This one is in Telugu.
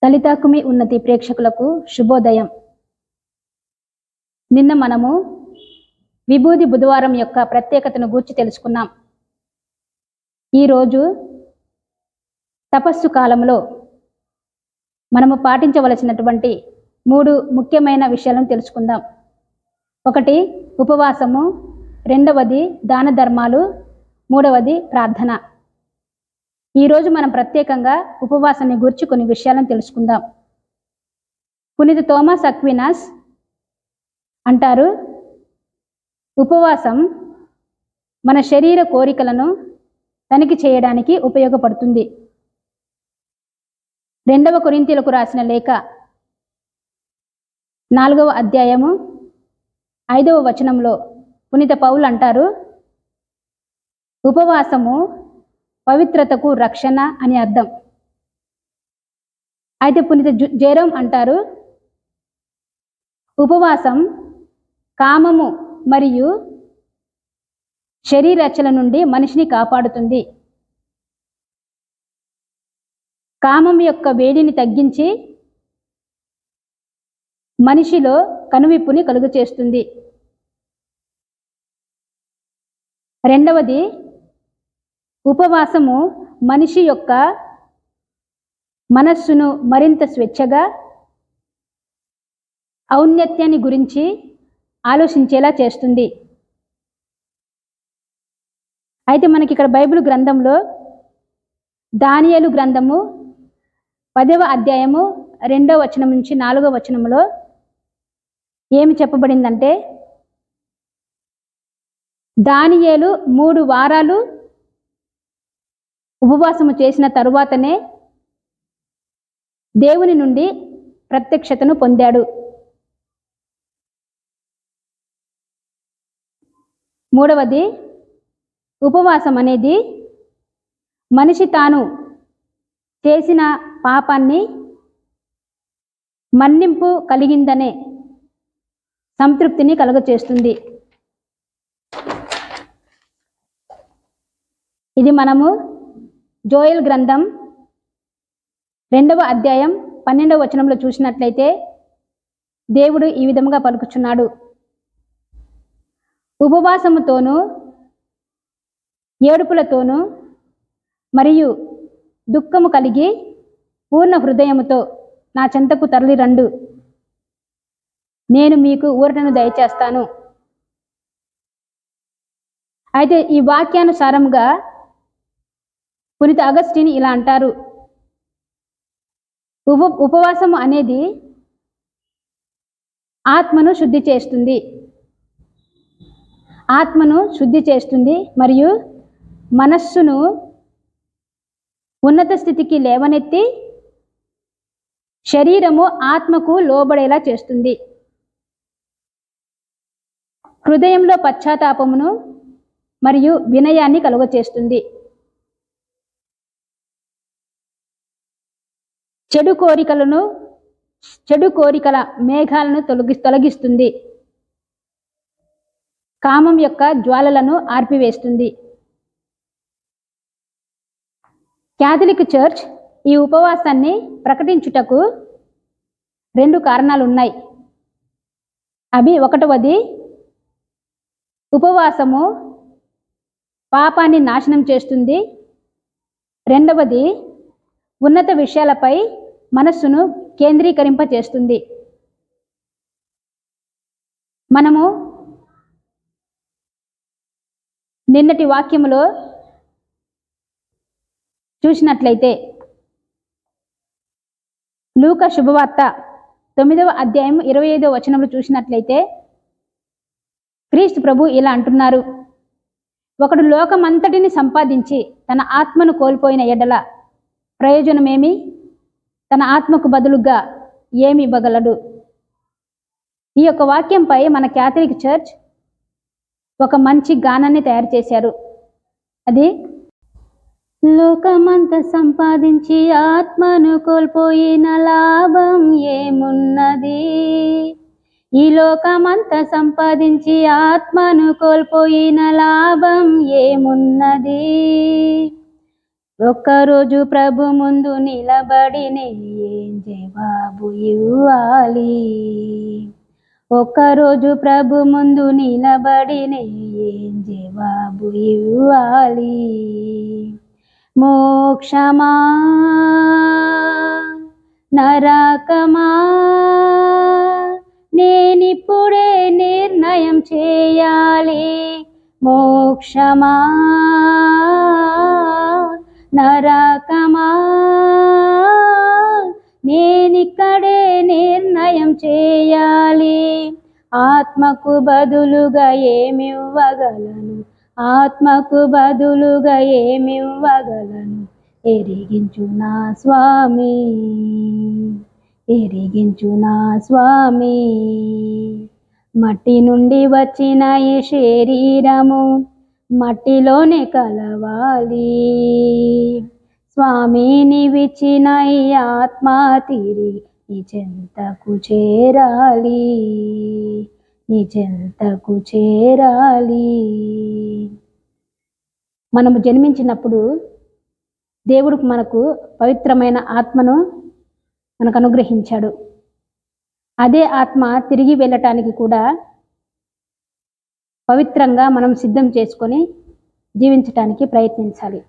తలితాకుమి ఉన్నతి ప్రేక్షకులకు శుభోదయం. నిన్న మనము విభూది బుధవారం యొక్క ప్రత్యేకతను గూర్చి తెలుసుకున్నాం. ఈరోజు తపస్సు కాలంలో మనము పాటించవలసినటువంటి 3 ముఖ్యమైన విషయాలను తెలుసుకుందాం. 1 ఉపవాసము, 2వది దాన ధర్మాలు, 3వది ప్రార్థన. ఈరోజు మనం ప్రత్యేకంగా ఉపవాసాన్ని గురించి కొన్ని విషయాలను తెలుసుకుందాం. పునీత థోమస్ అక్వినాస్ అంటారు, ఉపవాసం మన శరీర కోరికలను తనిఖీ చేయడానికి ఉపయోగపడుతుంది. 2వ కొరింథీయులకు రాసిన లేఖ 4వ అధ్యాయము 5వ వచనంలో పునీత పౌలు అంటారు, ఉపవాసము పవిత్రతకు రక్షణ అని అర్థం. అయితే పునీత జెరోమ్ అంటారు, ఉపవాసం కామము మరియు శరీరచల నుండి మనిషిని కాపాడుతుంది. కామం యొక్క వేడిని తగ్గించి మనిషిలో కనువిప్పుని కలుగు చేస్తుంది. 2వది ఉపవాసము మనిషి యొక్క మనస్సును మరింత స్వేచ్ఛగా, ఔన్నత్యాన్ని గురించి ఆలోచించేలా చేస్తుంది. అయితే మనకి ఇక్కడ బైబిల్ గ్రంథంలో దానియేలు గ్రంథము 10వ అధ్యాయము 2వ వచనం నుంచి 4వ వచనంలో ఏమి చెప్పబడిందంటే, దానియేలు 3 వారాలు ఉపవాసము చేసిన తరువాతనే దేవుని నుండి ప్రత్యక్షతను పొందాడు. 3వది ఉపవాసం అనేది మనిషి తాను చేసిన పాపాన్ని మన్నింపు కలిగిందనే సంతృప్తిని కలుగచేస్తుంది. ఇది మనము జోయల్ గ్రంథం 2వ అధ్యాయం 12వ వచనంలో చూసినట్లయితే దేవుడు ఈ విధముగా పలుకుచున్నాడు, ఉపవాసముతోనూ ఏడుపులతోనూ మరియు దుఃఖము కలిగి పూర్ణ హృదయముతో నా చెంతకు తరలి రండు, నేను మీకు ఊరటను దయచేస్తాను. అయితే ఈ వాక్యానుసారంగా పునీత అగస్టిన్ ఇలా అంటారు, ఉపవాసం అనేది ఆత్మను శుద్ధి చేస్తుంది, మరియు మనస్సును ఉన్నత స్థితికి లేవనెత్తి శరీరము ఆత్మకు లోబడేలా చేస్తుంది. హృదయంలో పశ్చాత్తాపమును మరియు వినయాన్ని కలుగచేస్తుంది. చెడు కోరికల మేఘాలను తొలగిస్తుంది. కామం యొక్క జ్వాలలను ఆర్పివేస్తుంది. క్యాథలిక్ చర్చ్ ఈ ఉపవాసాన్ని ప్రకటించుటకు 2 కారణాలు ఉన్నాయి. అవి 1వది ఉపవాసము పాపాన్ని నాశనం చేస్తుంది. 2వది ఉన్నత విషయాలపై మనస్సును కేంద్రీకరింపచేస్తుంది. మనము నిన్నటి వాక్యములో చూసినట్లయితే లూకా శుభవార్త 9వ అధ్యాయం 25వ వచనంలో చూసినట్లయితే క్రీస్తు ప్రభు ఇలా అంటున్నారు, ఒకడు లోకమంతటిని సంపాదించి తన ఆత్మను కోల్పోయిన ఎడల ప్రయోజనమేమి? తన ఆత్మకు బదులుగా ఏమి ఇవ్వగలడు? ఈ యొక్క వాక్యంపై మన క్యాథలిక్ చర్చ్ ఒక మంచి గానాన్ని తయారు చేశారు. అది, లోకమంతా సంపాదించి ఆత్మను కోల్పోయిన లాభం ఏమున్నది? ఈ లోకమంతా సంపాదించి ఆత్మను కోల్పోయిన లాభం ఏమున్నది? ఒక్కరోజు ప్రభు ముందు నిలబడి ఏం జవాబు ఇవ్వాలి? ఒక్కరోజు ప్రభు ముందు నిలబడి ఏం జవాబు ఇవ్వాలి? మోక్షమా నరకమా నేనిప్పుడే నిర్ణయం చేయాలి. మోక్షమా నరకమా నేనిక్కడే నిర్ణయం చేయాలి. ఆత్మకు బదులుగా ఏమివ్వగలను? ఆత్మకు బదులుగా ఏమివ్వగలను? ఎరిగించు నా స్వామి, ఎరిగించు నా స్వామి. మట్టి నుండి వచ్చిన ఈ శరీరము మట్టిలోనే కలవాలి. స్వామిని విచ్చిన ఈ ఆత్మ తిరిగి నీ చెంతకు చేరాలి, నీ చెంతకు చేరాలి. మనము జన్మించినప్పుడు దేవుడు మనకు పవిత్రమైన ఆత్మను మనకు అనుగ్రహించాడు. అదే ఆత్మ తిరిగి వెళ్ళటానికి కూడా పవిత్రంగా మనం సిద్ధం చేసుకొని జీవించటానికి ప్రయత్నించాలి.